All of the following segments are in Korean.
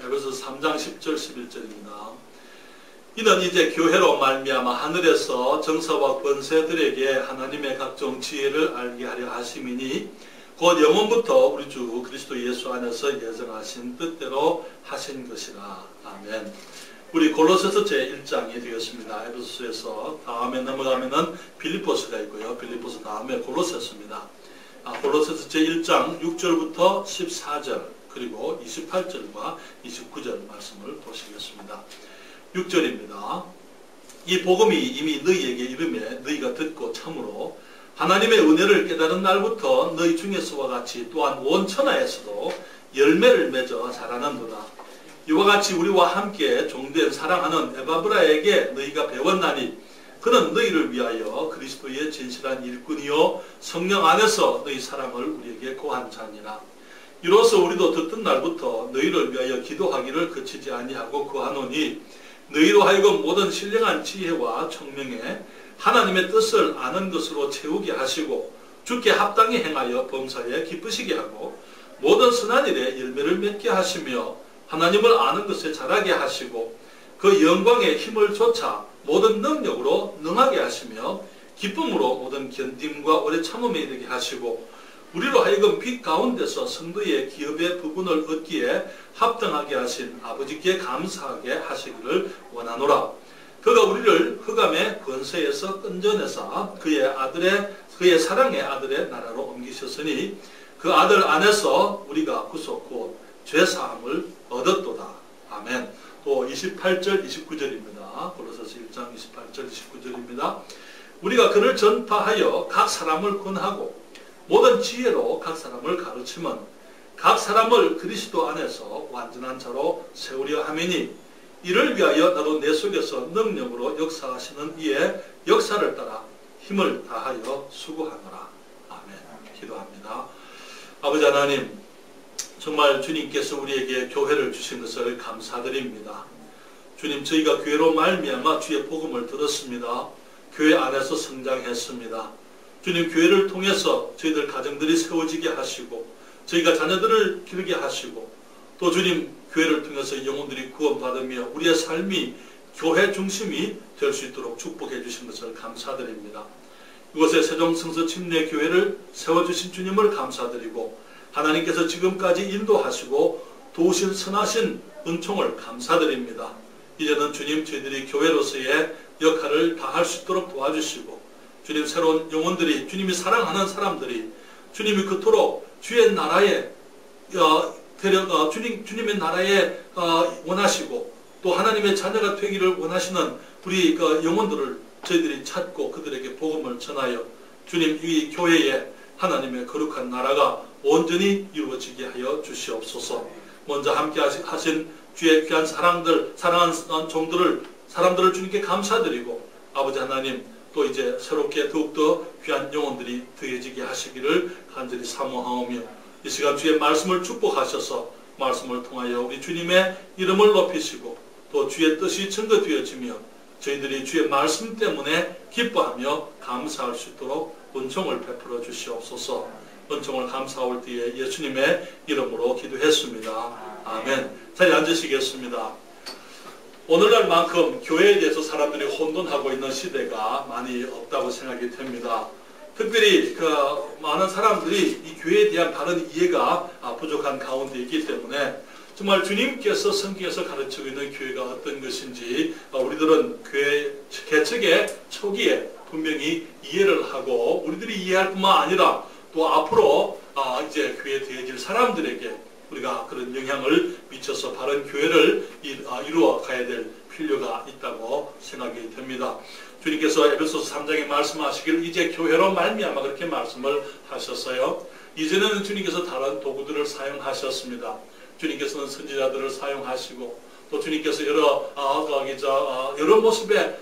에베소서 3장 10절 11절입니다. 이는 이제 교회로 말미암아 하늘에서 정사와 권세들에게 하나님의 각종 지혜를 알게 하려 하심이니 곧 영원부터 우리 주 그리스도 예수 안에서 예정하신 뜻대로 하신 것이라. 아멘. 우리 골로새서 제1장이 되었습니다. 에베소서에서 다음에 넘어가면은 빌립보서가 있고요. 빌립보서 다음에 골로새서입니다. 골로새서 제1장 6절부터 14절 그리고 28절과 29절 말씀을 보시겠습니다. 6절입니다. 이 복음이 이미 너희에게 이르매 너희가 듣고 참으로 하나님의 은혜를 깨달은 날부터 너희 중에서와 같이 또한 온 천하에서도 열매를 맺어 자라는도다. 이와 같이 우리와 함께 종된 사랑하는 에바브라에게 너희가 배웠나니 그는 너희를 위하여 그리스도의 진실한 일꾼이요 성령 안에서 너희 사랑을 우리에게 고한 자니라. 이로써 우리도 듣던 날부터 너희를 위하여 기도하기를 그치지 아니하고 구하노니 너희로 하여금 모든 신령한 지혜와 청명에 하나님의 뜻을 아는 것으로 채우게 하시고 주께 합당히 행하여 범사에 기쁘시게 하고 모든 선한 일에 열매를 맺게 하시며 하나님을 아는 것에 자라게 하시고 그 영광의 힘을 좇아 모든 능력으로 능하게 하시며 기쁨으로 모든 견딤과 오래 참음에 이르게 하시고 우리로 하여금 빛 가운데서 성도의 기업의 부분을 얻기에 합당하게 하신 아버지께 감사하게 하시기를 원하노라. 그가 우리를 흑암의 권세에서 끈전해서 그의 사랑의 아들의 나라로 옮기셨으니 그 아들 안에서 우리가 구속 곧 죄사함을 얻었도다. 아멘. 또 28절 29절입니다. 골로새서 1장 28절 29절입니다. 우리가 그를 전파하여 각 사람을 권하고 모든 지혜로 각 사람을 가르치면 각 사람을 그리스도 안에서 완전한 자로 세우려 함이니 이를 위하여 나도 내 속에서 능력으로 역사하시는 이의 역사를 따라 힘을 다하여 수고하노라. 아멘. 기도합니다. 아버지 하나님, 정말 주님께서 우리에게 교회를 주신 것을 감사드립니다. 주님, 저희가 교회로 말미암아 주의 복음을 들었습니다. 교회 안에서 성장했습니다. 주님, 교회를 통해서 저희들 가정들이 세워지게 하시고 저희가 자녀들을 기르게 하시고 또 주님, 교회를 통해서 영혼들이 구원받으며 우리의 삶이 교회 중심이 될 수 있도록 축복해 주신 것을 감사드립니다. 이곳에 세종성서 침례교회를 세워주신 주님을 감사드리고 하나님께서 지금까지 인도하시고 도우신 선하신 은총을 감사드립니다. 이제는 주님, 저희들이 교회로서의 역할을 다할 수 있도록 도와주시고 주님, 새로운 영혼들이 주님이 사랑하는 사람들이 주님이 그토록 주의 나라에 주님의 나라에 원하시고 또 하나님의 자녀가 되기를 원하시는 우리 영혼들을 저희들이 찾고 그들에게 복음을 전하여 주님, 이 교회에 하나님의 거룩한 나라가 온전히 이루어지게 하여 주시옵소서. 먼저 함께 하신 주의 귀한 사랑하는 사람들을 주님께 감사드리고 아버지 하나님, 또 이제 새롭게 더욱더 귀한 영혼들이 더해지게 하시기를 간절히 사모하오며 이 시간 주의 말씀을 축복하셔서 말씀을 통하여 우리 주님의 이름을 높이시고 또 주의 뜻이 증거되어지며 저희들이 주의 말씀 때문에 기뻐하며 감사할 수 있도록 은총을 베풀어 주시옵소서. 은총을 감사할 때에 예수님의 이름으로 기도했습니다. 아멘. 자리에 앉으시겠습니다. 오늘날만큼 교회에 대해서 사람들이 혼돈하고 있는 시대가 많이 없다고 생각이 됩니다. 특별히 많은 사람들이 이 교회에 대한 바른 이해가 부족한 가운데 있기 때문에 정말 주님께서 성경에서 가르치고 있는 교회가 어떤 것인지 우리들은 교회 개척의 초기에 분명히 이해를 하고 우리들이 이해할 뿐만 아니라 또 앞으로 이제 교회에 되어질 사람들에게 우리가 그런 영향을 미쳐서 바른 교회를 이루어 가야 될 필요가 있다고 생각이 됩니다. 주님께서 에베소서 3장에 말씀하시기를 이제 교회로 말미암아 그렇게 말씀을 하셨어요. 이제는 주님께서 다른 도구들을 사용하셨습니다. 주님께서는 선지자들을 사용하시고 또 주님께서 여러 모습의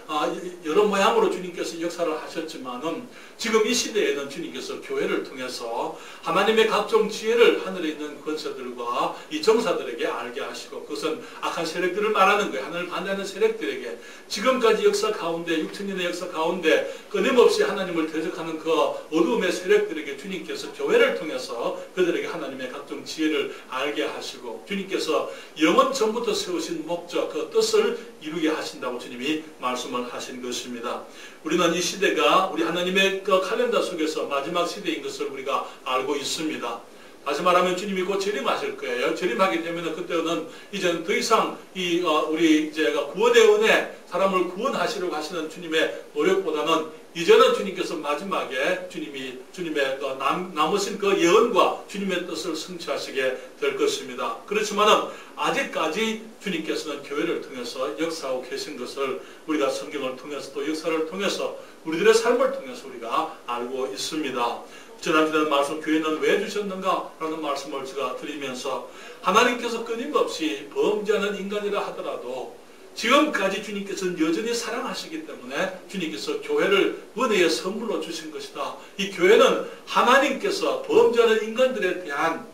여러 모양으로 주님께서 역사를 하셨지만은 지금 이 시대에는 주님께서 교회를 통해서 하나님의 각종 지혜를 하늘에 있는 권세들과 이 정사들에게 알게 하시고, 그것은 악한 세력들을 말하는 거예요. 하나님을 반대하는 세력들에게 지금까지 역사 가운데 6천년의 역사 가운데 끊임없이 하나님을 대적하는 그 어두움의 세력들에게 주님께서 교회를 통해서 그들에게 하나님의 각종 지혜를 알게 하시고, 주님께서 영원 전부터 세우신 목적, 그 뜻을 이루게 하신다고 주님이 말씀을 하신 것입니다. 우리는 이 시대가 우리 하나님의 그 칼렌더 속에서 마지막 시대인 것을 우리가 알고 있습니다. 다시 말하면 주님이 곧 재림하실 거예요. 재림하게 되면 그때는 이제는 더 이상 우리 이제 구원의 은혜, 사람을 구원하시려고 하시는 주님의 노력보다는 이제는 주님께서 마지막에 주님의 남으신 그 예언과 주님의 뜻을 성취하시게 될 것입니다. 그렇지만은 아직까지 주님께서는 교회를 통해서 역사하고 계신 것을 우리가 성경을 통해서 또 역사를 통해서 우리들의 삶을 통해서 우리가 알고 있습니다. 지난주에 말씀, 교회는 왜 주셨는가? 라는 말씀을 제가 드리면서, 하나님께서 끊임없이 범죄하는 인간이라 하더라도 지금까지 주님께서는 여전히 사랑하시기 때문에 주님께서 교회를 은혜의 선물로 주신 것이다. 이 교회는 하나님께서 범죄하는 인간들에 대한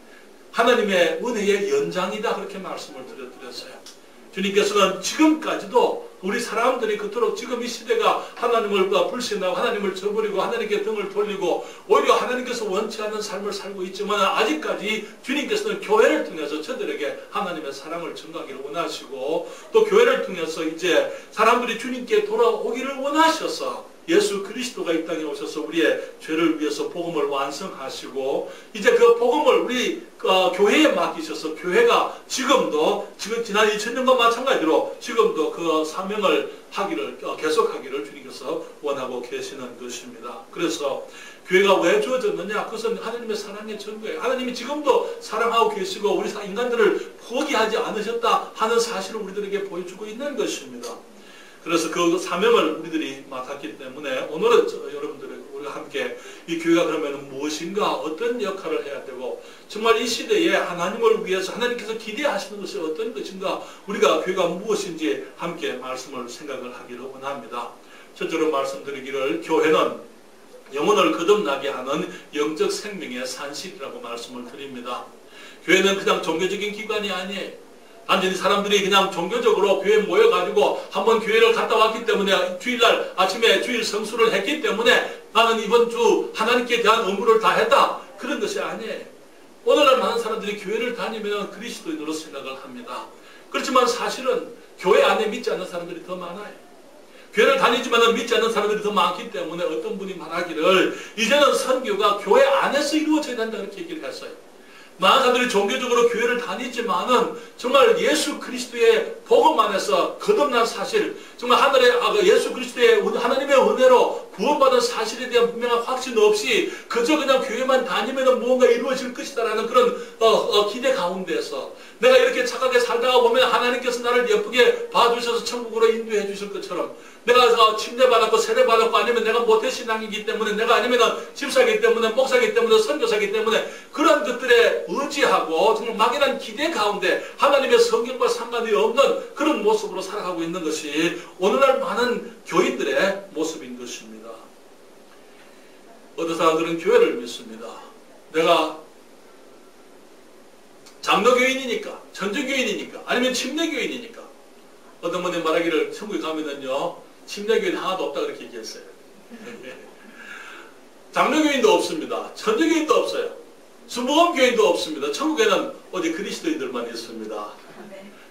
하나님의 은혜의 연장이다. 그렇게 말씀을 드렸어요. 주님께서는 지금까지도 우리 사람들이 그토록 지금 이 시대가 하나님을 불신하고 하나님을 저버리고 하나님께 등을 돌리고 오히려 하나님께서 원치 않는 삶을 살고 있지만, 아직까지 주님께서는 교회를 통해서 저들에게 하나님의 사랑을 전가하기를 원하시고, 또 교회를 통해서 이제 사람들이 주님께 돌아오기를 원하셔서 예수 그리스도가 이 땅에 오셔서 우리의 죄를 위해서 복음을 완성하시고, 이제 그 복음을 우리 교회에 맡기셔서 교회가 지금 지난 2000년과 마찬가지로 지금도 그 사명을 계속하기를 주님께서 원하고 계시는 것입니다. 그래서 교회가 왜 주어졌느냐? 그것은 하나님의 사랑의 증거예요. 하나님이 지금도 사랑하고 계시고 우리 인간들을 포기하지 않으셨다 하는 사실을 우리들에게 보여주고 있는 것입니다. 그래서 그 사명을 우리들이 맡았기 때문에 오늘은 우리가 함께 이 교회가 그러면 무엇인가, 어떤 역할을 해야 되고, 정말 이 시대에 하나님을 위해서 하나님께서 기대하시는 것이 어떤 것인가, 우리가 교회가 무엇인지 함께 말씀을 생각을 하기를 원합니다. 첫째로 말씀드리기를, 교회는 영혼을 거듭나게 하는 영적 생명의 산실이라고 말씀을 드립니다. 교회는 그냥 종교적인 기관이 아니에요. 단순히 사람들이 그냥 종교적으로 교회에 모여가지고 한번 교회를 갔다 왔기 때문에 주일날 아침에 주일 성수를 했기 때문에 나는 이번 주 하나님께 대한 의무를 다 했다, 그런 것이 아니에요. 오늘날 많은 사람들이 교회를 다니면 그리스도인으로 생각을 합니다. 그렇지만 사실은 교회 안에 믿지 않는 사람들이 더 많아요. 교회를 다니지만 믿지 않는 사람들이 더 많기 때문에 어떤 분이 말하기를 이제는 선교가 교회 안에서 이루어져야 된다, 그렇게 얘기를 했어요. 많은 사람들이 종교적으로 교회를 다니지만은 정말 예수 그리스도의 복음 안에서 거듭난 사실, 정말 예수 그리스도의 하나님의 은혜로 구원받은 사실에 대한 분명한 확신 없이 그저 그냥 교회만 다니면 무언가 이루어질 것이다라는 그런 기대 가운데서 내가 이렇게 착하게 살다가 보면 하나님께서 나를 예쁘게 봐주셔서 천국으로 인도해 주실 것처럼, 내가 침례받았고 세례받았고 아니면 내가 모태신앙이기 때문에 내가 아니면 집사이기 때문에 목사이기 때문에 선교사이기 때문에 그런 것들에 의지하고 정말 막연한 기대 가운데 하나님의 성경과 상관이 없는 그런 모습으로 살아가고 있는 것이 오늘날 많은 교인들의 모습인 것입니다. 어떤 사람들은 교회를 믿습니다. 내가 장로교인이니까, 천주교인이니까, 아니면 침례교인이니까. 어떤 분이 말하기를 천국에 가면은요, 침례교인 하나도 없다, 그렇게 얘기했어요. 장로교인도 없습니다. 천주교인도 없어요. 수복음교인도 없습니다. 천국에는 오직 그리스도인들만 있습니다.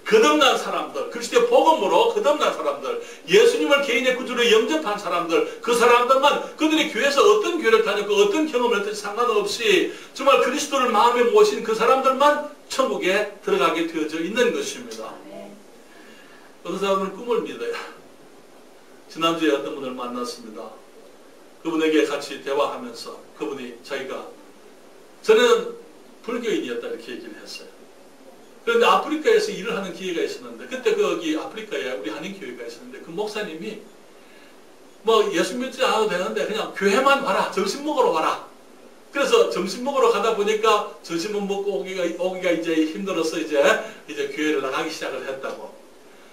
거듭난 사람들, 그리스도의 복음으로 거듭난 사람들, 예수님을 개인의 구주로 영접한 사람들, 그 사람들만, 그들이 교회에서 어떤 교회를 다녔고 어떤 경험을 했든지 상관없이 정말 그리스도를 마음에 모신 그 사람들만 천국에 들어가게 되어져 있는 것입니다. 어떤 사람은 꿈을 믿어요. 지난주에 어떤 분을 만났습니다. 그분에게 같이 대화하면서 그분이 저는 불교인이었다, 이렇게 얘기를 했어요. 그런데 아프리카에서 일을 하는 기회가 있었는데, 그때 거기 아프리카에 우리 한인교회가 있었는데, 그 목사님이 예수 믿지 않아도 되는데 그냥 교회만 와라, 점심 먹으러 와라. 그래서 점심 먹으러 가다 보니까 점심을 먹고 오기가 이제 힘들어서 이제 교회를 나가기 시작을 했다고.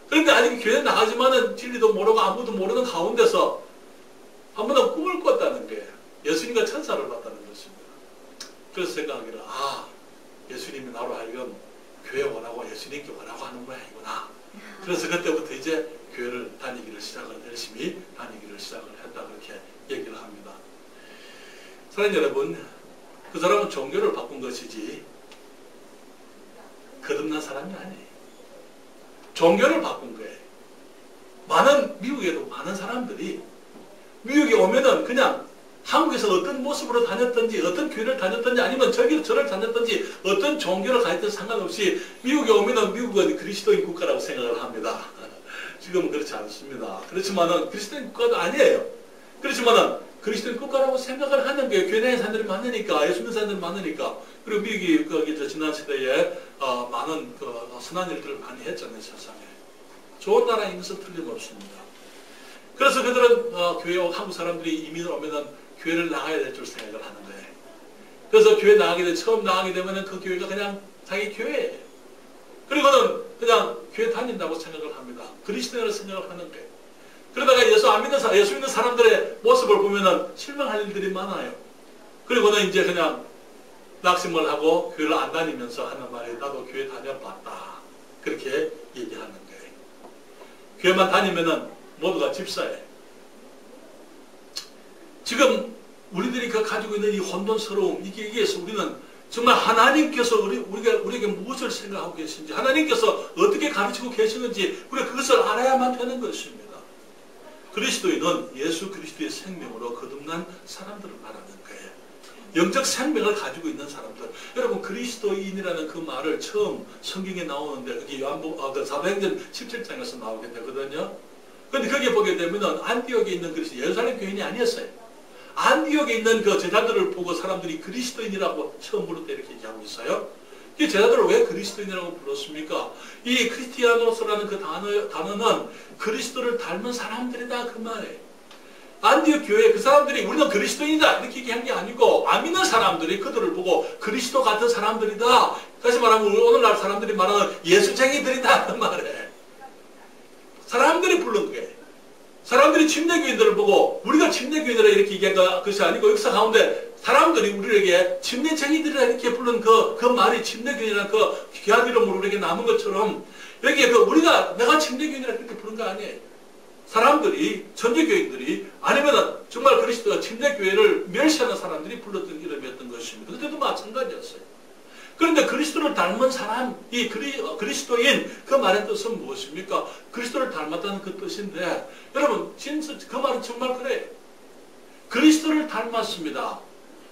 그런데 아직 교회 나가지만은 진리도 모르고 아무도 모르는 가운데서 한 번도 꿈을 꿨다는 게 예수님과 천사를 봤다는 것입니다. 그래서 생각하기를, 예수님이 나로 하여금 교회 오라고 예수님께 오라고 하는 모양이구나. 그래서 그때부터 이제 교회를 다니기를 열심히 다니기를 시작을 했다, 그렇게 얘기를 합니다. 사랑하는 여러분, 그 사람은 종교를 바꾼 것이지 거듭난 사람이 아니에요. 종교를 바꾼 거예요. 미국에도 많은 사람들이 미국에 오면은 그냥 한국에서 어떤 모습으로 다녔든지, 어떤 교회를 다녔든지, 아니면 저를 다녔든지, 어떤 종교를 가졌든 상관없이 미국에 오면은 미국은 그리스도인 국가라고 생각을 합니다. 지금은 그렇지 않습니다. 그렇지만은 그리스도인 국가도 아니에요. 그렇지만은 그리스도인 국가라고 생각을 하는 게 교회 다니는 사람들이 많으니까, 예수 믿는 사람들이 많으니까. 그리고 미국이 지난 시대에 많은 선한 일들을 많이 했잖아요, 세상에. 좋은 나라인 것은 틀림없습니다. 그래서 그들은 한국 사람들이 이민을 오면은 교회를 나가야 될 줄 생각을 하는 거예요. 그래서 교회 처음 나가게 되면은 그 교회가 그냥 자기 교회예요. 그리고는 그냥 교회 다닌다고 생각을 합니다. 그리스도인으로 생각을 하는 거예요. 그러다가 예수 믿는 사람들의 모습을 보면은 실망할 일들이 많아요. 그리고는 이제 그냥 낙심을 하고 교회를 안 다니면서 하는 말이, 나도 교회 다녀봤다, 그렇게 얘기하는 거예요. 교회만 다니면은 모두가 집사예요. 지금 우리들이 가지고 있는 이 혼돈스러움, 이게서 우리는 정말 하나님께서 우리에게 무엇을 생각하고 계신지, 하나님께서 어떻게 가르치고 계시는지 우리가 그것을 알아야만 되는 것입니다. 그리스도인은 예수 그리스도의 생명으로 거듭난 사람들을 말하는 거예요. 영적 생명을 가지고 있는 사람들. 여러분, 그리스도인이라는 그 말을 처음 성경에 나오는데, 그게 사도행전 17장에서 나오게 되거든요. 그런데 거기에 보게 되면은 안디옥에 있는 예루살렘 교인이 아니었어요. 안디옥에 있는 그 제자들을 보고 사람들이 그리스도인이라고 처음 부를 때 이렇게 얘기하고 있어요. 이 제자들을 왜 그리스도인이라고 불렀습니까? 이 크리스티아노스라는 그 단어는 그리스도를 닮은 사람들이다, 그 말이에요. 안디옥 교회 그 사람들이 우리는 그리스도인이다 이렇게 얘기한 게 아니고, 안 믿는 사람들이 그들을 보고 그리스도 같은 사람들이다, 다시 말하면 오늘날 사람들이 말하는 예수쟁이들이다, 그 말이에요. 사람들이 부른 거예요. 사람들이 침례교인들을 보고 우리가 침례교인이라 이렇게 얘기한 것이 아니고, 역사 가운데 사람들이 우리에게 침례쟁이들이라 이렇게 부른 그 말이 침례교인이라는 그 귀한 이름으로 우리에게 남은 것처럼, 여기에 내가 침례교인이라 그렇게 부른 거 아니에요. 사람들이, 천주교인들이, 아니면 정말 그리스도가 침례교회를 멸시하는 사람들이 불렀던 이름이었던 것입니다. 그때도 마찬가지였어요. 그런데 그리스도를 닮은 사람, 이 그리스도인, 그 말의 뜻은 무엇입니까? 그리스도를 닮았다는 그 뜻인데, 여러분, 그 말은 정말 그래요. 그리스도를 닮았습니다.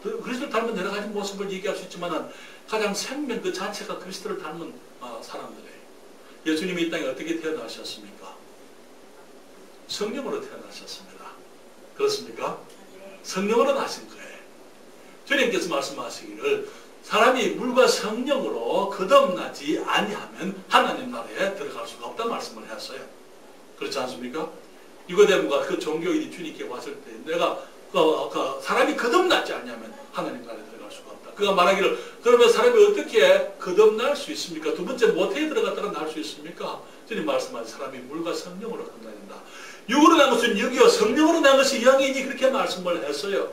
그리스도를 닮은 여러 가지 모습을 얘기할 수 있지만, 가장 생명 그 자체가 그리스도를 닮은 사람들이에요. 예수님이 이 땅에 어떻게 태어나셨습니까? 성령으로 태어나셨습니다. 그렇습니까? 성령으로 나신 거예요. 주님께서 말씀하시기를, 사람이 물과 성령으로 거듭나지 아니하면 하나님 나라에 들어갈 수가 없다는 말씀을 했어요. 그렇지 않습니까? 니고데모가 그 종교인이 주님께 왔을 때, 내가 사람이 거듭나지 않냐면 하나님 나라에 들어갈 수가 없다. 그가 말하기를, 그러면 사람이 어떻게 거듭날 수 있습니까? 두 번째 모태에 들어갔다가 날 수 있습니까? 주님 말씀하신 사람이 물과 성령으로 거듭난다. 육으로 난 것은 육이요, 성령으로 난 것이 영이니, 그렇게 말씀을 했어요.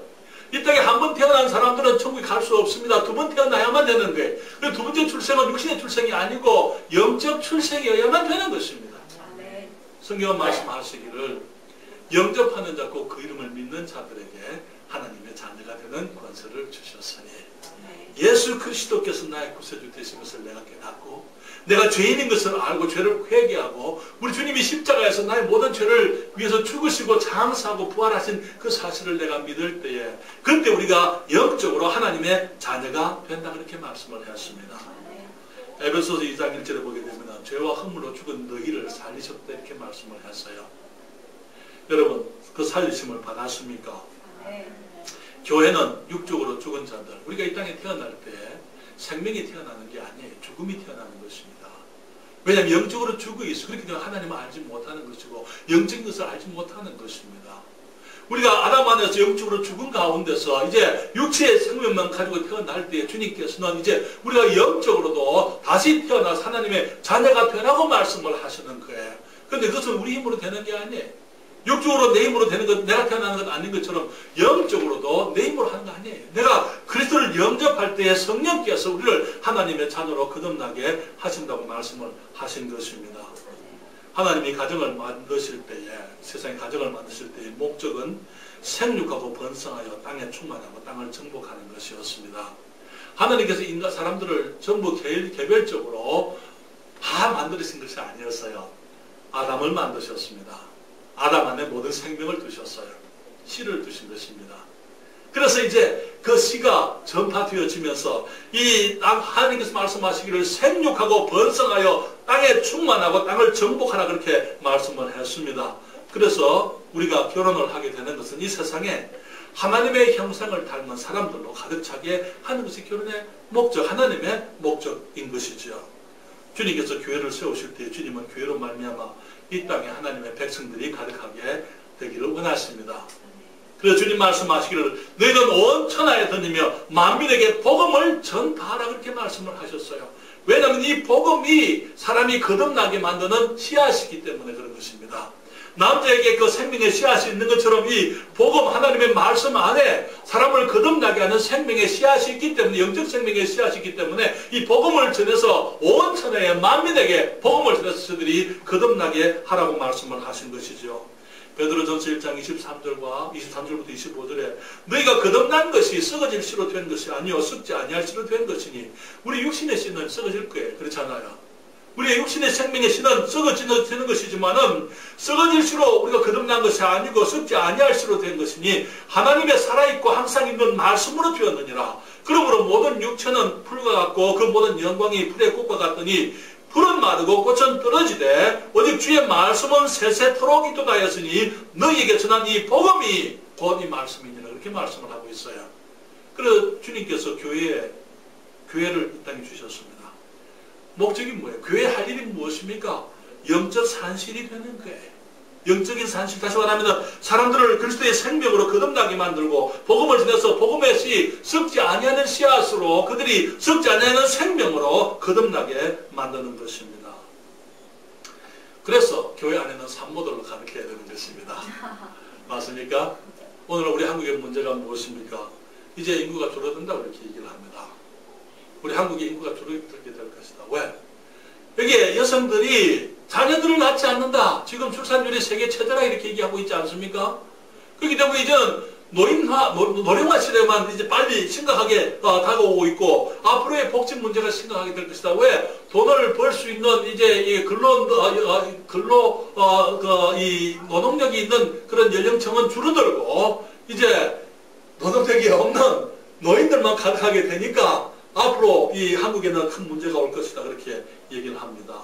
이 땅에 한 번 태어난 사람들은 천국에 갈 수 없습니다. 두 번 태어나야만 되는데, 두 번째 출생은 육신의 출생이 아니고 영적 출생이어야만 되는 것입니다. 성경은 말씀하시기를, 영접하는 자 곧 그 이름을 믿는 자들에게 하나님의 자녀가 되는 권세를 주셨으니, 예수 그리스도께서 나의 구세주 되신 것을 내가 깨닫고, 내가 죄인인 것을 알고 죄를 회개하고, 우리 주님이 십자가에서 나의 모든 죄를 위해서 죽으시고 장사하고 부활하신 그 사실을 내가 믿을 때에, 그때 우리가 영적으로 하나님의 자녀가 된다, 그렇게 말씀을 하였습니다. 에베소서 2장 1절에 보게 되면 죄와 허물로 죽은 너희를 살리셨다, 이렇게 말씀을 했어요. 여러분, 그 살리심을 받았습니까? 교회는 육적으로 죽은 자들, 우리가 이 땅에 태어날 때 생명이 태어나는 게 아니에요. 죽음이 태어나는 것입니다. 왜냐하면 영적으로 죽어 있어. 그렇기 때문에 하나님을 알지 못하는 것이고 영적인 것을 알지 못하는 것입니다. 우리가 아담 안에서 영적으로 죽은 가운데서 이제 육체의 생명만 가지고 태어날 때 주님께서는 이제 우리가 영적으로도 다시 태어나서 하나님의 자녀가 되라고 말씀을 하시는 거예요. 근데 그것은 우리 힘으로 되는 게 아니에요. 육적으로 내 힘으로 되는 것, 내가 태어나는 것 아닌 것처럼 영적으로도 내 힘으로 하는 거 아니에요. 내가 그리스도를 영접할 때에 성령께서 우리를 하나님의 자녀로 거듭나게 하신다고 말씀을 하신 것입니다. 하나님이 가정을 만드실 때에, 세상에 가정을 만드실 때의 목적은 생육하고 번성하여 땅에 충만하고 땅을 정복하는 것이었습니다. 하나님께서 인간 사람들을 전부 개별적으로 다 만드신 것이 아니었어요. 아담을 만드셨습니다. 아담 안에 모든 생명을 두셨어요. 씨를 두신 것입니다. 그래서 이제 그 씨가 전파되어지면서 이 하나님께서 말씀하시기를 생육하고 번성하여 땅에 충만하고 땅을 정복하라 그렇게 말씀을 했습니다. 그래서 우리가 결혼을 하게 되는 것은 이 세상에 하나님의 형상을 닮은 사람들로 가득 차게 하는 것이 결혼의 목적, 하나님의 목적인 것이죠. 주님께서 교회를 세우실 때 주님은 교회로 말미암아 이 땅에 하나님의 백성들이 가득하게 되기를 원하십니다. 그래서 주님 말씀하시기를 너희는 온 천하에 다니며 만민에게 복음을 전파하라 그렇게 말씀을 하셨어요. 왜냐하면 이 복음이 사람이 거듭나게 만드는 씨앗이기 때문에 그런 것입니다. 남자에게 그 생명의 씨앗이 있는 것처럼 이 복음 하나님의 말씀 안에 사람을 거듭나게 하는 생명의 씨앗이 있기 때문에, 영적 생명의 씨앗이 있기 때문에 이 복음을 전해서 온 천하의 만민에게 복음을 전해서 저들이 거듭나게 하라고 말씀을 하신 것이죠. 베드로전서 1장 23절과 23절부터 25절에 너희가 거듭난 것이 썩어질 씨로 된 것이 아니요 썩지 아니할 씨로 된 것이니, 우리 육신의 씨는 썩어질 거예요. 그렇잖아요. 우리의 육신의 생명의 씨는 썩어지는 것이지만은 썩어질 씨로 우리가 거듭난 것이 아니고 썩지 아니할 씨로 된 것이니 하나님의 살아있고 항상 있는 말씀으로 되었느니라. 그러므로 모든 육체는 풀과 같고 그 모든 영광이 풀의 꽃과 같더니 풀은 마르고 꽃은 떨어지되 오직 주의 말씀은 세세토록 있도다 하였으니 너희에게 전한 이 복음이 곧 이 말씀이니라 그렇게 말씀을 하고 있어요. 그래서 주님께서 교회를 이 땅에 주셨습니다. 목적이 뭐예요? 교회 할 일이 무엇입니까? 영적 산실이 되는 거예요. 영적인 산실, 다시 말하면 사람들을 그리스도의 생명으로 거듭나게 만들고 복음을 전해서 복음의 씨, 썩지 아니하는 씨앗으로 그들이 썩지 아니하는 생명으로 거듭나게 만드는 것입니다. 그래서 교회 안에는 산모들로 가르쳐야 되는 것입니다. 맞습니까? 오늘 우리 한국의 문제가 무엇입니까? 이제 인구가 줄어든다고 이렇게 얘기를 합니다. 우리 한국의 인구가 줄어들게 될 것이다. 왜? 여기에 여성들이 자녀들을 낳지 않는다. 지금 출산율이 세계 최저라 이렇게 얘기하고 있지 않습니까? 그렇기 때문에 이제는 노령화 시대만 이제 빨리 심각하게 다가오고 있고 앞으로의 복지 문제가 심각하게 될 것이다. 왜? 돈을 벌 수 있는 이제 이 이 노동력이 있는 그런 연령층은 줄어들고 이제 노동력이 없는 노인들만 가득하게 되니까 앞으로 이 한국에는 큰 문제가 올 것이다. 그렇게 얘기를 합니다.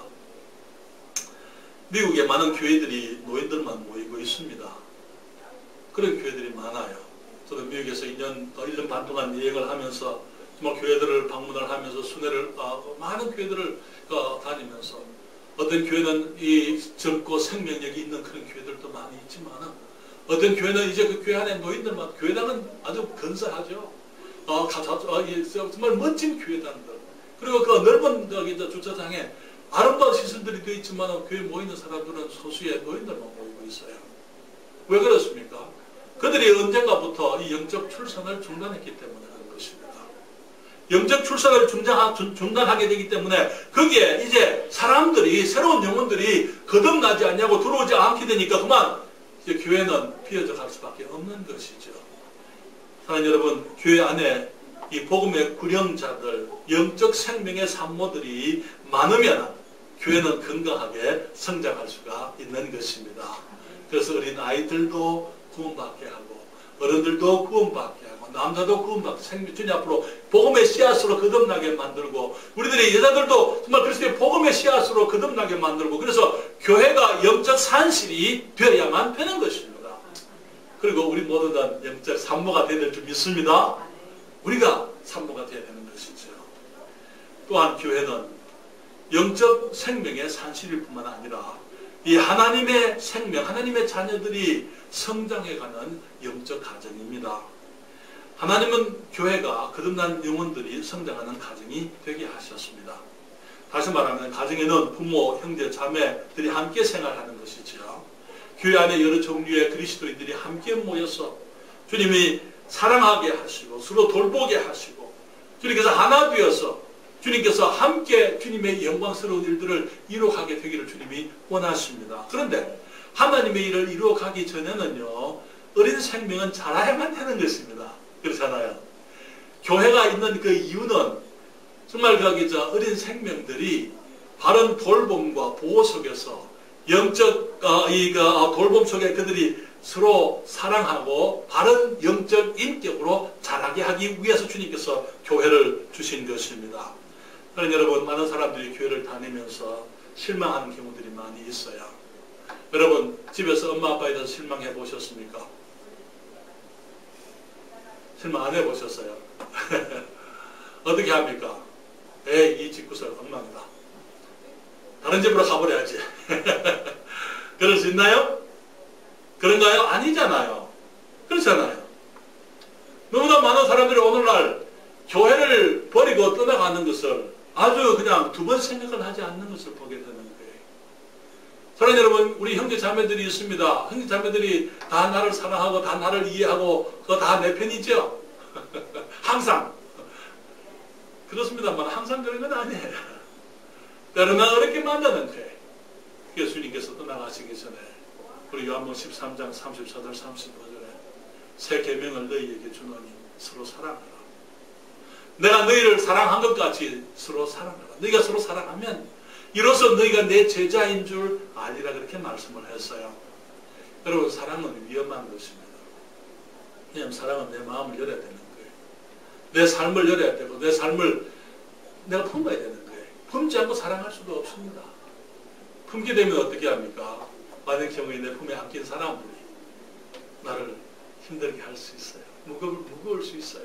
미국에 많은 교회들이 노인들만 모이고 있습니다. 그런 교회들이 많아요. 저는 미국에서 1년 반 동안 여행을 하면서 정말 교회들을 방문을 하면서 순회를 많은 교회들을 다니면서 어떤 교회는 이 젊고 생명력이 있는 그런 교회들도 많이 있지만 어떤 교회는 이제 그 교회 안에 노인들만, 교회당은 아주 근사하죠. 정말 멋진 교회당들, 그리고 그 넓은 주차장에 아름다운 시설들이 되어 있지만 교회 모이는 사람들은 소수의 노인들만 모이고 있어요. 왜 그렇습니까? 그들이 언젠가부터 이 영적 출산을 중단했기 때문에 그런 것입니다. 영적 출산을 중단하게 되기 때문에 거기에 이제 사람들이, 새로운 영혼들이 거듭나지 않냐고 들어오지 않게 되니까 그만 이제 교회는 비어져 갈 수밖에 없는 것이죠. 사랑하는 여러분, 교회 안에 이 복음의 구령자들, 영적 생명의 산모들이 많으면 교회는 건강하게 성장할 수가 있는 것입니다. 그래서 어린 아이들도 구원받게 하고 어른들도 구원받게 하고 남자도 구원받게 주님 앞으로 복음의 씨앗으로 거듭나게 만들고 우리들의 여자들도 정말 그리스도의 복음의 씨앗으로 거듭나게 만들고 그래서 교회가 영적 산실이 되어야만 되는 것입니다. 그리고 우리 모두는 영적 산모가 되어야 될 줄 믿습니다. 우리가 산모가 되어야 되는 것이죠. 또한 교회는 영적 생명의 산실일 뿐만 아니라 이 하나님의 생명, 하나님의 자녀들이 성장해가는 영적 가정입니다. 하나님은 교회가 거듭난 영혼들이 성장하는 가정이 되게 하셨습니다. 다시 말하면 가정에는 부모, 형제, 자매들이 함께 생활하는 것이죠. 교회 안에 여러 종류의 그리스도인들이 함께 모여서 주님이 사랑하게 하시고 서로 돌보게 하시고 주님께서 하나 되어서 주님께서 함께 주님의 영광스러운 일들을 이루어가게 되기를 주님이 원하십니다. 그런데 하나님의 일을 이루어가기 전에는요, 어린 생명은 자라야만 하는 것입니다. 그렇잖아요. 교회가 있는 그 이유는 정말 어린 생명들이 바른 돌봄과 보호 속에서 영적 돌봄 속에 그들이 서로 사랑하고 바른 영적 인격으로 자라게 하기 위해서 주님께서 교회를 주신 것입니다. 그러나 여러분, 많은 사람들이 교회를 다니면서 실망하는 경우들이 많이 있어요. 여러분, 집에서 엄마 아빠에 대해서 실망해 보셨습니까? 실망 안 해보셨어요? 어떻게 합니까? 이 집구석 엉망이다. 다른 집으로 가버려야지. 그럴 수 있나요? 그런가요? 아니잖아요. 그렇잖아요. 너무나 많은 사람들이 오늘날 교회를 버리고 떠나가는 것을 아주 그냥 두 번 생각을 하지 않는 것을 보게 되는 거예요. 사랑하는 여러분, 우리 형제 자매들이 있습니다. 형제 자매들이 다 나를 사랑하고 다 나를 이해하고 그거 다 내 편이죠. 항상. 그렇습니다만 항상 그런 건 아니에요. 때로는 어렵게 만나는 거예요. 예수님께서 떠나가시기 전에 우리 요한복음 13장 34절 35절에 새 계명을 너희에게 주노니 서로 사랑하라. 내가 너희를 사랑한 것 같이 서로 사랑하라. 너희가 서로 사랑하면 이로써 너희가 내 제자인 줄 아리라, 그렇게 말씀을 했어요. 여러분, 사랑은 위험한 것입니다. 왜냐하면 사랑은 내 마음을 열어야 되는 거예요. 내 삶을 열어야 되고 내 삶을 내가 품어야 되는 거예요. 품지 않고 사랑할 수가 없습니다. 품게 되면 어떻게 합니까? 많은 경우에 내 품에 안긴 사람들이 나를 힘들게 할 수 있어요. 무거울 수 있어요.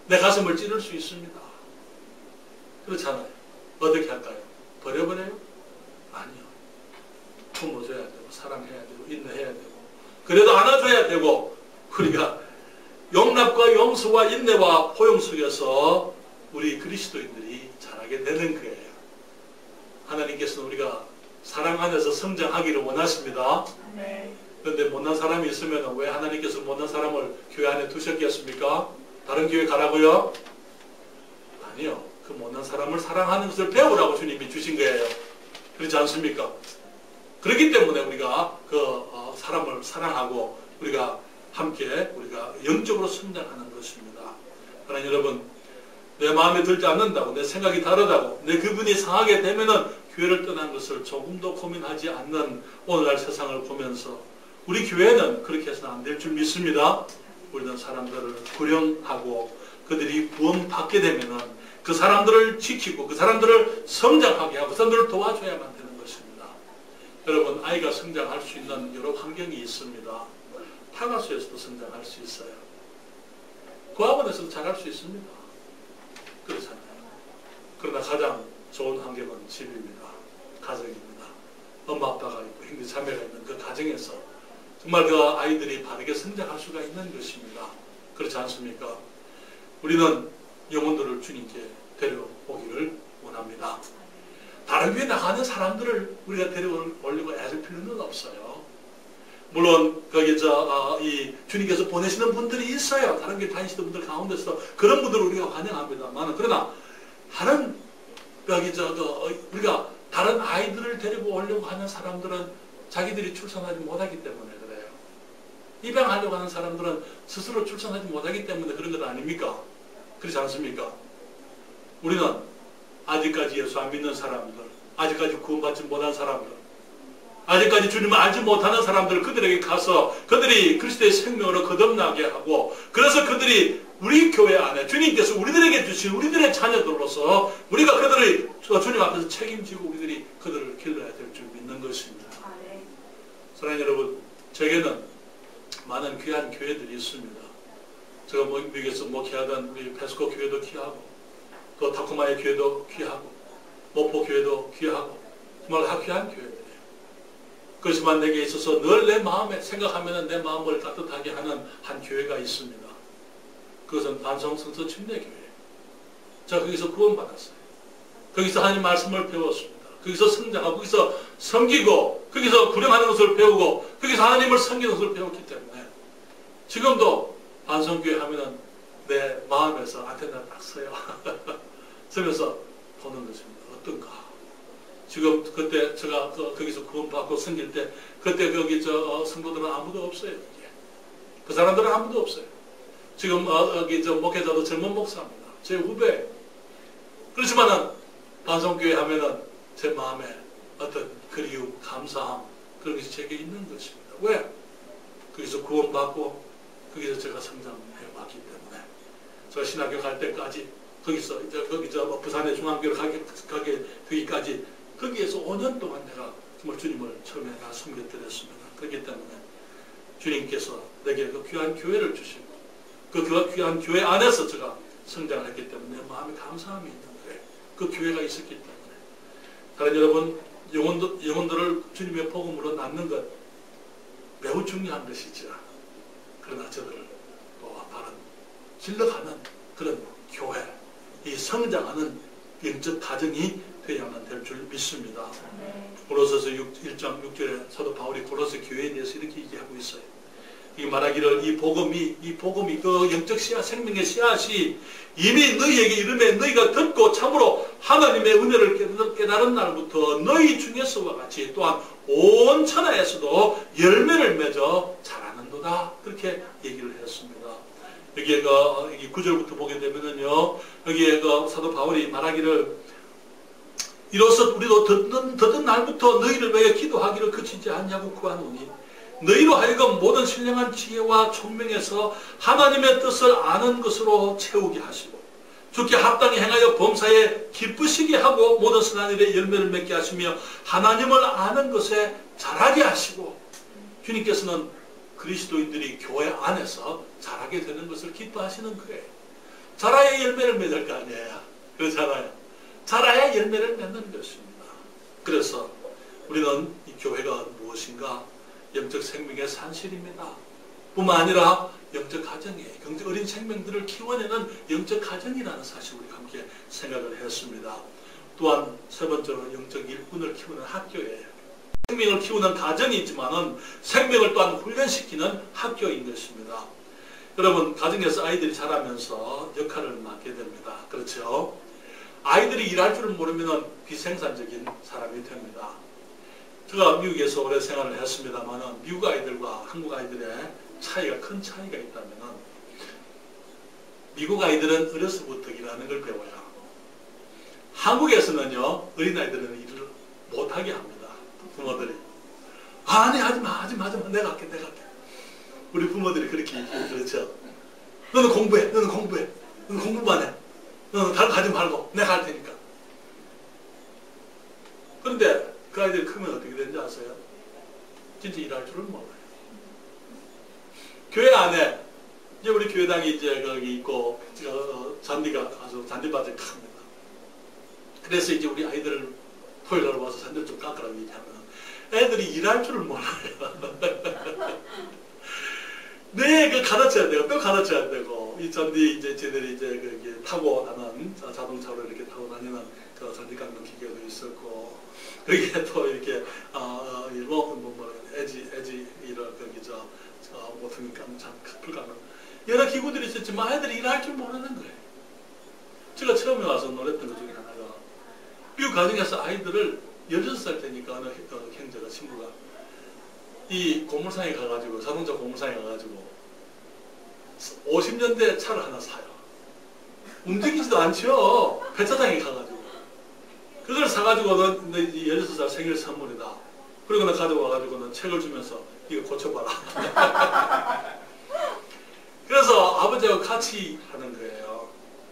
내 가슴을 찌를 수 있습니다. 그렇잖아요. 어떻게 할까요? 버려버려요? 아니요. 품어줘야 되고 사랑해야 되고 인내해야 되고 그래도 안아줘야 되고 우리가 용납과 용서와 인내와 포용 속에서 우리 그리스도인들이 자라게 되는 거예요. 하나님께서는 우리가 사랑 안에서 성장하기를 원하십니다. 네. 그런데 못난 사람이 있으면 왜 하나님께서 못난 사람을 교회 안에 두셨겠습니까? 다른 교회 가라고요? 아니요. 그 못난 사람을 사랑하는 것을 배우라고 주님이 주신 거예요. 그렇지 않습니까? 그렇기 때문에 우리가 사람을 사랑하고 우리가 함께 우리가 영적으로 성장하는 것입니다. 그러나 여러분, 내 마음에 들지 않는다고, 내 생각이 다르다고, 내 기분이 상하게 되면은 교회를 떠난 것을 조금도 고민하지 않는 오늘날 세상을 보면서 우리 교회는 그렇게 해서는 안 될 줄 믿습니다. 우리는 사람들을 구령하고 그들이 구원받게 되면은 그 사람들을 지키고 그 사람들을 성장하게 하고 그 사람들을 도와줘야만 되는 것입니다. 여러분, 아이가 성장할 수 있는 여러 환경이 있습니다. 타가수에서도 성장할 수 있어요. 고학원에서도 잘할 수 있습니다. 그렇잖아요. 그러나 가장 좋은 환경은 집입니다. 가정입니다. 엄마 아빠가 있고 형제 자매가 있는 그 가정에서 정말 그 아이들이 바르게 성장할 수가 있는 것입니다. 그렇지 않습니까? 우리는 영혼들을 주님께 데려오기를 원합니다. 다른 교회 나가는 사람들을 우리가 데려오려고 애쓸 필요는 없어요. 물론 거기 이 주님께서 보내시는 분들이 있어요. 다른 교회 다니시는 분들 가운데서 그런 분들을 우리가 환영합니다만, 그러나 다른 우리가 다른 아이들을 데리고 오려고 하는 사람들은 자기들이 출산하지 못하기 때문에 그래요. 입양하려고 하는 사람들은 스스로 출산하지 못하기 때문에 그런 것 아닙니까? 그렇지 않습니까? 우리는 아직까지 예수 안 믿는 사람들, 아직까지 구원받지 못한 사람들, 아직까지 주님을 알지 못하는 사람들, 그들에게 가서 그들이 그리스도의 생명으로 거듭나게 하고, 그래서 그들이 우리 교회 안에 주님께서 우리들에게 주신 우리들의 자녀들로서 우리가 그들을 주님 앞에서 책임지고 우리들이 그들을 길러야 될 줄 믿는 것입니다. 사랑하는 여러분, 제게는 많은 귀한 교회들이 있습니다. 제가 미국에서 목회하던 우리 페스코 교회도 귀하고, 또 타코마의 교회도 귀하고, 모포 교회도 귀하고, 정말 귀한 교회들이에요. 그렇지만 내게 있어서 늘 내 마음에 생각하면 내 마음을 따뜻하게 하는 한 교회가 있습니다. 그것은 반성성서 침례교회예요. 제가 거기서 구원받았어요. 거기서 하나님 말씀을 배웠습니다. 거기서 성장하고 거기서 섬기고 거기서 구령하는 것을 배우고 거기서 하나님을 섬기는 것을 배웠기 때문에 지금도 반성교회 하면은 내 마음에서 안테나가 딱 서요. 서면서 보는 것입니다. 어떤가? 지금 그때 제가 거기서 구원받고 섬길 때 그때 거기 성도들은 아무도 없어요. 그 사람들은 아무도 없어요. 지금 여기 목회자도 젊은 목사입니다. 제 후배. 그렇지만은 반성교회 하면은 제 마음에 어떤 그리움, 감사함 그런 것이 제게 있는 것입니다. 왜? 거기서 구원받고 거기서 제가 성장해 왔기 때문에 저 신학교 갈 때까지 거기서 이제 거기 부산의 중앙교를 가게 되기까지 거기에서 5년 동안 내가 정말 주님을 처음에 다 섬겨드렸습니다. 그렇기 때문에 주님께서 내게 그 귀한 교회를 주시고 그 귀한 교회 안에서 제가 성장을 했기 때문에 내 마음에 감사함이 있는 거예요. 그 교회가 있었기 때문에. 다른 여러분, 영혼들을 주님의 복음으로 낳는 것 매우 중요한 것이죠. 그러나 저들을 또 바른 길러가는 그런 교회, 이 성장하는 영적 가정이 되어야만 될 줄 믿습니다. 골로새서 1장 6절에 사도 바울이 골로새 교회에 대해서 이렇게 얘기하고 있어요. 이 말하기를 이 복음이 그 영적 씨앗, 생명의 씨앗이 이미 너희에게 이르매 너희가 듣고 참으로 하나님의 은혜를 깨달은 날부터 너희 중에서와 같이 또한 온 천하에서도 열매를 맺어 자라는도다. 그렇게 얘기를 했습니다. 여기에 이 9절부터 보게 되면은요, 여기에 사도 바울이 말하기를 이로써 우리도 듣는 날부터 너희를 위해 기도하기를 그치지 않냐고 구하노니 너희로 하여금 모든 신령한 지혜와 총명에서 하나님의 뜻을 아는 것으로 채우게 하시고 주께 합당히 행하여 범사에 기쁘시게 하고 모든 선한 일에 열매를 맺게 하시며 하나님을 아는 것에 자라게 하시고 주님께서는 그리스도인들이 교회 안에서 자라게 되는 것을 기뻐하시는 거예요. 자라야 열매를 맺을 거 아니에요. 그렇잖아요. 자라야 열매를 맺는 것입니다. 그래서 우리는 이 교회가 무엇인가? 영적 생명의 산실입니다. 뿐만 아니라 영적 가정이에요. 영적 어린 생명들을 키워내는 영적 가정이라는 사실을 우리가 함께 생각을 했습니다. 또한 세 번째로 영적 일꾼을 키우는 학교예요. 생명을 키우는 가정이 있지만은 생명을 또한 훈련시키는 학교인 것입니다. 여러분, 가정에서 아이들이 자라면서 역할을 맡게 됩니다. 그렇죠? 아이들이 일할 줄을 모르면 비생산적인 사람이 됩니다. 제가 미국에서 오래 생활을 했습니다만 미국 아이들과 한국 아이들의 큰 차이가 있다면 미국 아이들은 어려서부터 일하는 걸 배워요. 한국에서는요, 어린아이들은 일을 못하게 합니다. 부모들이. 아니, 하지마, 내가 할게. 우리 부모들이 그렇게 얘기해요. 그렇죠? 너는 공부해. 너는 공부만 해. 너는 다른 거 하지 말고 내가 할 테니까. 그런데 그 아이들이 크면 어떻게 되는지 아세요? 진짜 일할 줄을 몰라요. 교회 안에 이제 우리 교회당이 이제 거기 있고 잔디가 아주 잔디밭이 큽니다. 그래서 이제 우리 아이들을 토요일날 와서 잔디를 좀 깎으라고 얘기하면 애들이 일할 줄을 몰라요. 네, 그 가르쳐야 되고 또 가르쳐야 되고 이 잔디 이제 쟤들이 이제 거기 타고 가는 자동차로 이렇게 타고 다니는 그 잔디 깎는 기계도 있었고 거기에 또 이렇게 에지 이런 거기 모퉁이 깎는 풀 깎는 여러 기구들이 있었지만 아이들이 일할 줄 모르는 거예요. 제가 처음에 와서 놀랬던 것 중에 하나가 미국 가정에서 아이들을 16살 되니까 어느 형제가 친구가 이 고물상에 가가지고 자동차 고물상에 가가지고 50년대 차를 하나 사요. 움직이지도 않죠. 폐차장에 가가지고 그걸 사가지고는 너 16살 생일 선물이다. 그리고 나 가져와가지고는 책을 주면서 이거 고쳐봐라. 그래서 아버지하고 같이 하는 거예요.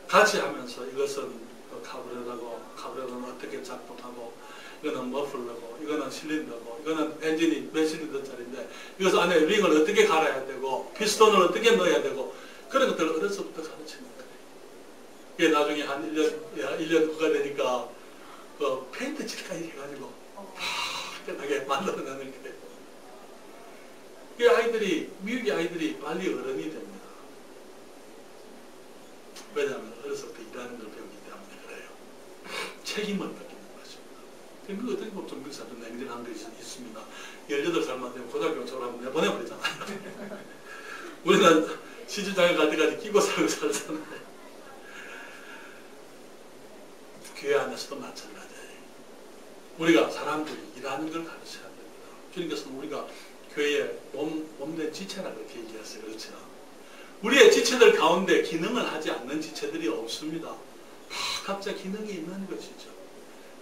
같이 하면서 이것은 카브레라는 어떻게 작동하고 이거는 머플러고 이거는 실린더고 이거는 엔진이 몇 실린더짜리인데 이것을 안에 링을 어떻게 갈아야 되고 피스톤을 어떻게 넣어야 되고 그런 것들을 어려서부터 가르치는 거예요. 이게 나중에 한 1년 후가 되니까 페인트 칠까 해가지고 깨끗하게 만들어내는 거예요. 이 아이들이 미국의 아이들이 빨리 어른이 됩니다. 왜냐하면 어려서부터 일하는 걸 배우기 때문에 그래요. 책임을 느끼는 것입니다. 그 어떻게 보면 좀 여기서 좀 냉정한 것이 있습니다. 18살만 되면 고등학교 졸업하면 내보내버리잖아요. 우리는 시주장에 갈 때까지 끼고 살고 살잖아요. 교회 안에서도 마찬가지예요. 우리가 사람들이 일하는 걸 가르쳐야 됩니다. 주님께서는 우리가 교회의 몸된 지체라고 그렇게 얘기했어요. 그렇죠? 우리의 지체들 가운데 기능을 하지 않는 지체들이 없습니다. 다 각자 기능이 있는 것이죠.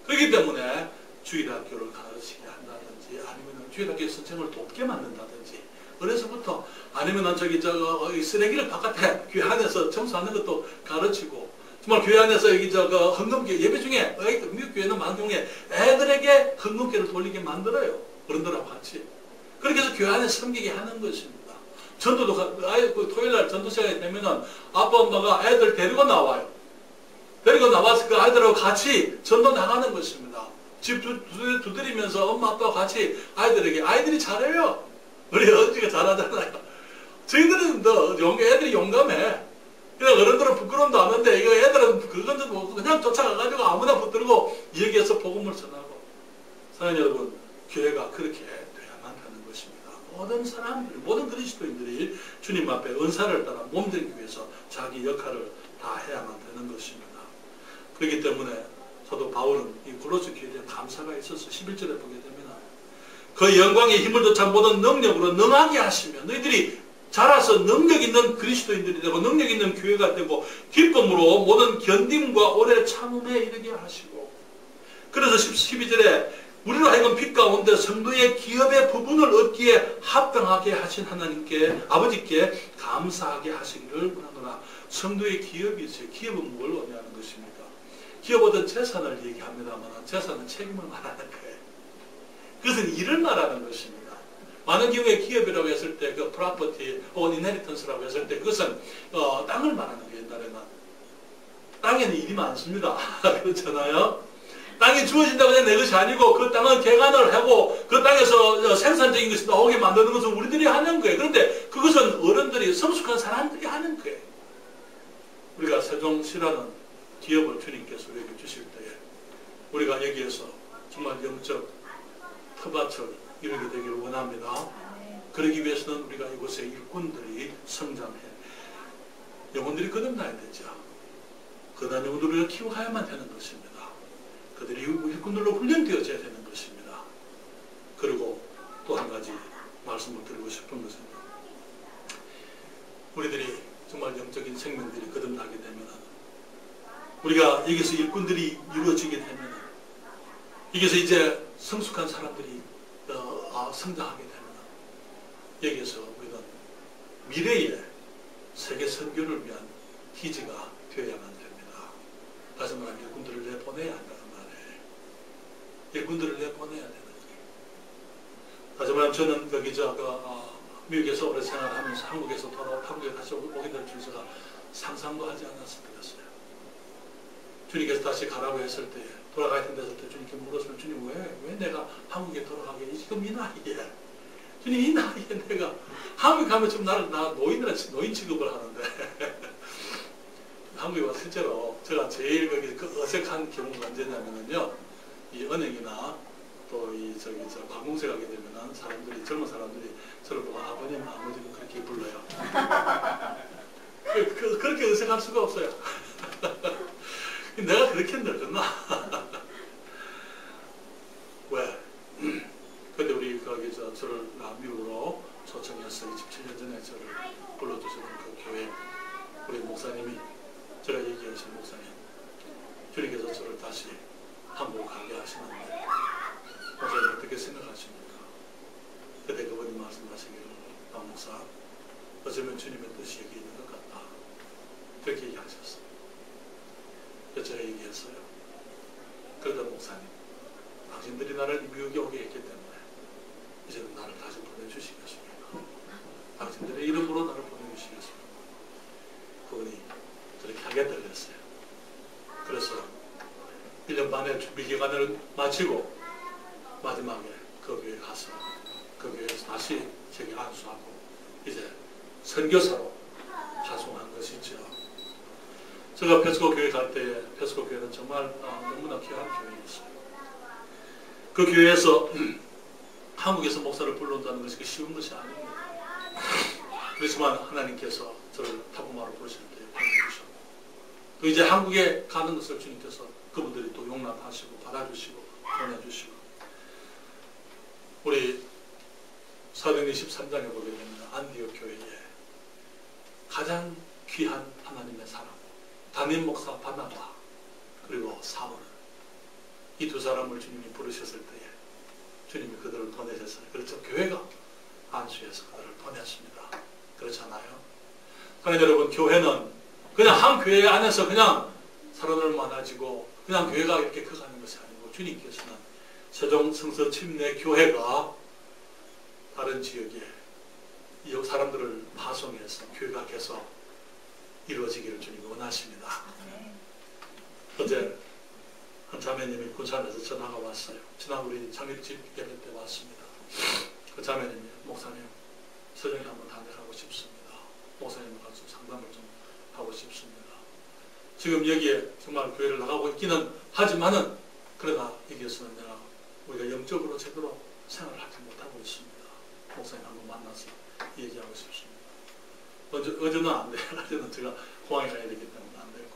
그렇기 때문에 주일학교를 가르치게 한다든지 아니면 주일학교 선생을 돕게 만든다든지 어려서부터 아니면 쓰레기를 바깥에 교회 안에서 청소하는 것도 가르치고 정말 교회 안에서 헌금기 예배 중에 미국 교회는 많은 경우에 애들에게 헌금기를 돌리게 만들어요. 어른들하고 같이. 그렇게 해서 교회 안에 섬기게 하는 것입니다. 전도도 토요일날 전도 시간이 되면은 아빠 엄마가 애들 데리고 나와요. 데리고 나와서 그 아이들하고 같이 전도 나가는 것입니다. 집 두드리면서 엄마 아빠와 같이 아이들이 잘해요. 우리 어른이가 잘하잖아요. 저희들은 애들이 용감해. 그냥 어른들은 부끄러움도 안 하는데 이거 애들은 그건 뭐 그냥 쫓아가가지고 아무나 붙들고 여기에서 복음을 전하고. 사랑하는 여러분, 교회가 그렇게 돼야만 하는 것입니다. 모든 사람들, 모든 그리스도인들이 주님 앞에 은사를 따라 몸된 교회에서 자기 역할을 다 해야만 되는 것입니다. 그렇기 때문에 사도 바울은 이 골로새 교회에 대한 감사가 있어서 11절에 보게 되면 그 영광의 힘을 쫓아 모든 능력으로 능하게 하시며 너희들이 자라서 능력 있는 그리스도인들이 되고 능력 있는 교회가 되고 기쁨으로 모든 견딤과 오래 참음에 이르게 하시고 그래서 12절에 우리로 하여금 빛 가운데 성도의 기업의 부분을 얻기에 합당하게 하신 하나님께 아버지께 감사하게 하시기를 원하노라. 성도의 기업이 있어요. 기업은 뭘 의미하는 것입니까? 기업은 재산을 얘기합니다만 재산은 책임을 말하는 거예요. 그것은 일을 말하는 것입니다. 많은 경우에 기업이라고 했을 때 그 프로퍼티 혹은 인헤리턴스라고 했을 때 그것은 땅을 말하는 거예요. 옛날에는 땅에는 일이 많습니다. 그렇잖아요. 땅이 주어진다고 해서 내 것이 아니고 그 땅은 개간을 하고 그 땅에서 생산적인 것이 나오게 만드는 것은 우리들이 하는 거예요. 그런데 그것은 어른들이 성숙한 사람들이 하는 거예요. 우리가 세종시라는 기업을 주님께서 우리에게 주실 때에 우리가 여기에서 정말 영적 터밭을 이루게 되기를 원합니다. 그러기 위해서는 우리가 이곳의 일꾼들이 성장해 영혼들이 거듭나야 되죠. 거듭난 영혼들을 우리가 키워가야만 되는 것입니다. 그들이 일꾼들로 훈련되어져야 되는 것입니다. 그리고 또 한 가지 말씀을 드리고 싶은 것은 우리들이 정말 영적인 생명들이 거듭나게 되면 우리가 여기서 일꾼들이 이루어지게 되면 여기서 이제 성숙한 사람들이 성장하게 되면 여기서 우리는 미래의 세계 선교를 위한 기지가 되어야만 됩니다. 다시 말하면 일꾼들을 내보내야 한다는 말이에요. 일꾼들을 내보내야 되는 거예요. 다시 말하면 저는 미국에서 오래 생활하면서 한국에서 한국에 다시 오게 될 줄 제가 상상도 하지 않았었어요. 주님께서 다시 가라고 했을 때 돌아가야 된다고 때 주님께 물었으면 주님 왜 내가 한국에 돌아가게 지금 이 나이에 주님 이 나이에 내가 한국에 가면 지금 나를 노인 취급을 하는데 한국에 와서 실제로 제가 제일 그 어색한 경우가 언제냐면요 이 은행이나 또 관공서 가게 되면 젊은 사람들이 저를 보고 아버님 아버지는 그렇게 불러요. 그렇게 어색할 수가 없어요. 내가 그렇게 늙었나? 왜? 근데 우리 저를 미국으로 초청해서 27년 전에 저를 불러주시는 그 교회 우리 목사님이 제가 얘기하신 목사님 주님께서 저를 다시 한국 가게 하시는데 목사님 어떻게 생각하십니까? 그때 그분이 말씀하시기를 박 목사 어쩌면 주님의 뜻이 여기 있는 것 같다 그렇게 얘기하셨어요. 그래서 제가 얘기했어요. 그러다 목사님 당신들이 나를 미국에 오게 했기 때문에 이제는 나를 다시 보내주시겠습니다. 당신들의 이름으로 나를 보내주시겠습니다. 그분이 저렇게 하겠다 그랬어요. 그래서 1년 반의 준비 기간을 마치고 마지막에 그 교회에 가서 그 교회에서 다시 제게 안수하고 이제 선교사로 파송한 것이죠. 제가 페스코 교회 갈 때 페스코 교회는 정말 너무나 귀한 교회였어요. 그 교회에서 한국에서 목사를 불러온다는 것이 쉬운 것이 아닙니다. 그렇지만 하나님께서 저를 타고마로 부르실 때 보내주셨고, 또 이제 한국에 가는 것을 주님께서 그분들이 또 용납하시고 받아주시고 보내주시고, 우리 사도행전 13장에 보게 되면 안디옥 교회에 가장 귀한 하나님의 사람 담임 목사 바나바 그리고 사울, 이 두 사람을 주님이 부르셨을 때에 주님이 그들을 보내셨어요. 그렇죠. 교회가 안수해서 그들을 보냈습니다. 그렇잖아요. 그러나 여러분, 교회는 그냥 한 교회 안에서 그냥 사람들 많아지고 그냥 교회가 이렇게 커가는 것이 아니고, 주님께서는 세종 성서 침례 교회가 다른 지역에 이 사람들을 파송해서 교회가 계속 이루어지기를 주님이 원하십니다. 어제 한 자매님이 군산에서 전화가 왔어요. 지난 우리 장례집 예배 때 왔습니다. 그 자매님이, 목사님, 서정에 한번 단대하고 싶습니다. 목사님과 같이 상담을 좀 하고 싶습니다. 지금 여기에 정말 교회를 나가고 있기는 하지만은, 그러나 여기에서는 내가 우리가 영적으로 제대로 생활하지 못하고 있습니다. 목사님 한번 만나서 얘기하고 싶습니다. 어제는 안 돼요. 어제는 제가 공항에 가야 되기 때문에 안 되고,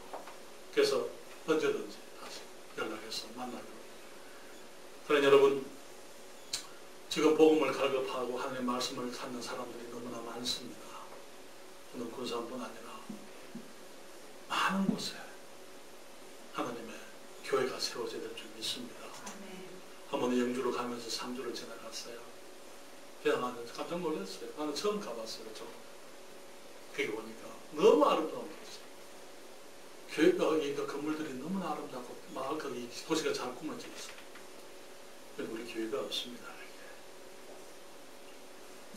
그래서 언제든지 다시 연락해서 만나기로. 그러나 여러분, 지금 복음을 갈급하고 하나님의 말씀을 찾는 사람들이 너무나 많습니다. 저는 군산뿐 아니라 많은 곳에 하나님의 교회가 세워져야 될 줄 믿습니다. 한번 영주로 가면서 3주를 지나갔어요. 그냥 깜짝 놀랐어요. 나는 처음 가봤어요. 거기 보니까 너무 아름다운 곳이에요. 교회가, 그러니까 건물들이 너무나 아름답고 마을 거기 도시가 잘 꾸며져 있어요. 우리 교회가 없습니다. 이렇게.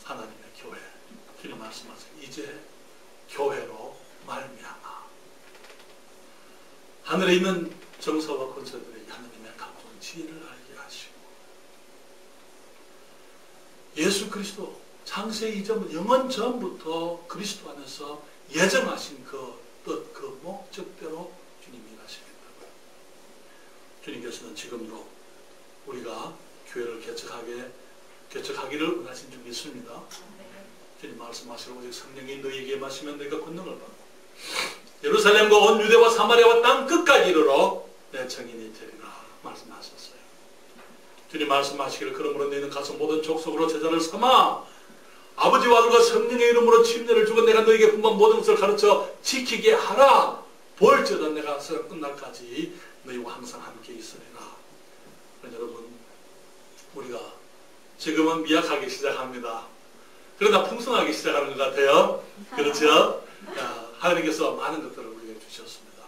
하나님의 교회, 주님 말씀하세요. 이제 교회로 말미암아 하늘에 있는 정사와 권세들에게 하나님의 각종 지혜를 알게 하시고, 예수 그리스도 창세 이전 영원 전부터 그리스도 안에서 예정하신 그 뜻, 그 목적대로 주님이 일하시겠다고요. 주님께서는 지금도 우리가 교회를 개척하기를 원하신 줄 믿습니다. 주님 말씀하시고, 오직 성령이 너희에게 마시면 너희가 권능을 받고 예루살렘과 온 유대와 사마리아와 땅 끝까지 이르러 내 증인이 되리라 말씀하셨어요. 주님 말씀하시기를, 그러므로 너희는 가서 모든 족속으로 제자를 삼아 아버지와 아들과 성령의 이름으로 침례를 주고 내가 너희에게 분반 모든 것을 가르쳐 지키게 하라. 볼지어다 내가 세상 끝날까지 너희와 항상 함께 있으리라. 여러분, 우리가 지금은 미약하게 시작합니다. 그러나 풍성하게 시작하는 것 같아요. 그렇죠? 하나님께서 많은 것들을 우리에게 주셨습니다.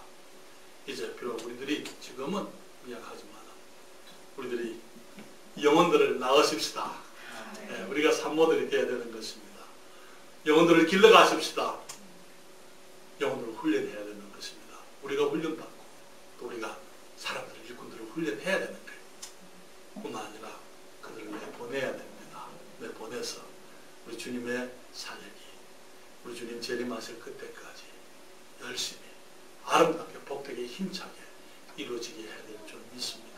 이제 비록 우리들이 지금은 미약하지만 우리들이 영혼들을 낳으십시다. 우리가 산모들이 되어야 되는 것입니다. 영혼들을 길러가십시다. 영혼들을 훈련해야 되는 것입니다. 우리가 훈련받고 또 우리가 사람들을, 일꾼들을 훈련해야 되는 거예요. 뿐만 아니라 그들을 내보내야 됩니다. 내보내서 우리 주님의 사역이, 우리 주님 재림하실 그때까지 열심히 아름답게 복되게 힘차게 이루어지게 해야 될 줄 믿습니다.